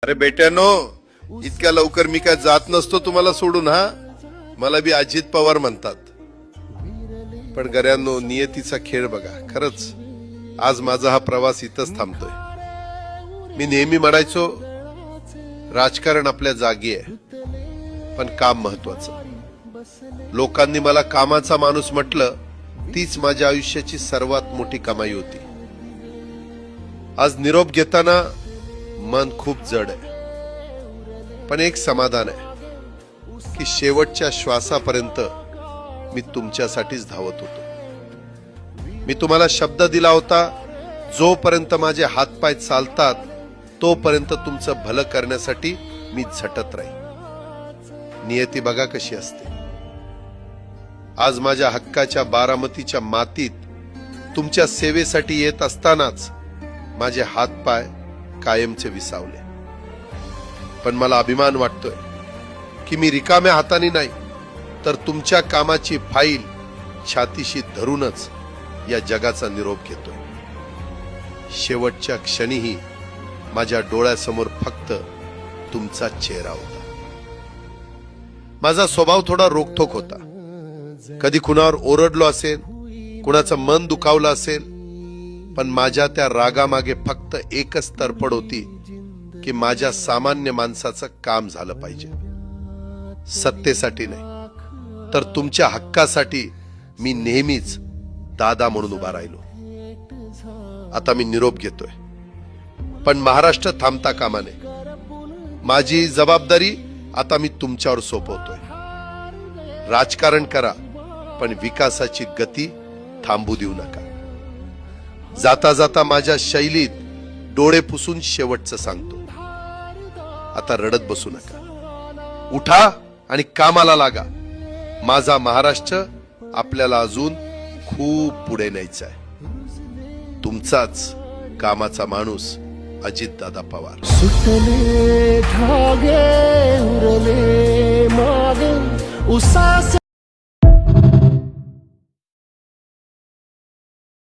अरे बेट्यानो, इतक्या लवकर मी काय जात नसतो तुम्हाला सोडून. हा, मला बी अजित पवार म्हणतात. पण गऱ्यांनो, नियतीचा खेळ बघा. खरंच आज माझा हा प्रवास इथंच थांबतोय. मी नेहमी म्हणायचो राजकारण आपल्या जागी आहे, पण काम महत्वाचं. लोकांनी मला कामाचा माणूस म्हटलं, तीच माझ्या आयुष्याची सर्वात मोठी कमाई होती. आज निरोप घेताना मन खूप जड आहे, पण एक समाधान आहे की शेवटच्या श्वासापर्यंत मी तुमच्यासाठीच धावत होतो. मी तुम्हाला शब्द दिला होता, जोपर्यंत माझे हातपाय चालतात तोपर्यंत तुमचं भलं करण्यासाठी मी झटत राहील. नियती बघा कशी असते. आज माझ्या हक्काच्या बारामतीच्या मातीत तुमच्या सेवेसाठी येत असतानाच माझे हातपाय कायमचे विसावले. पण मला अभिमान वाटतोय की मी रिकाम्या हाताने नाही, तर तुमच्या कामाची फाईल छातीशी धरूनच या जगाचा निरोप घेतोय. शेवटच्या क्षणीही माझ्या डोळ्यासमोर फक्त तुमचा चेहरा होता. माझा स्वभाव थोडा रोखठोक होता. कधी कुणावर ओरडलो असेल, कुणाचं मन दुखावलं असेल, पण माझ्या त्या रागामागे फक्त एकच तडफड होती की माझ्या सामान्य माणसाचं काम झालं पाहिजे. सत्तेसाठी नाही, तर तुमच्या हक्कासाठी मी नेहमीच दादा म्हणून उभा राहिलो. आता मी निरोप घेतोय, पण महाराष्ट्र थांबता कामा नये. माझी जबाबदारी आता मी तुमच्यावर सोपवतोय. राजकारण करा, पण विकासाची गती थांबू देऊ नका. जाता जाता माझ्या शैलीत डोळे पुसून शेवटचं सांगतो, आता रडत बसू नका. उठा आणि कामाला लागा. माझा महाराष्ट्र आपल्याला अजून खूप पुढे न्यायचा आहे. तुमचाच कामाचा माणूस अजितदादा पवार. सुटले धागे उरले माग उसास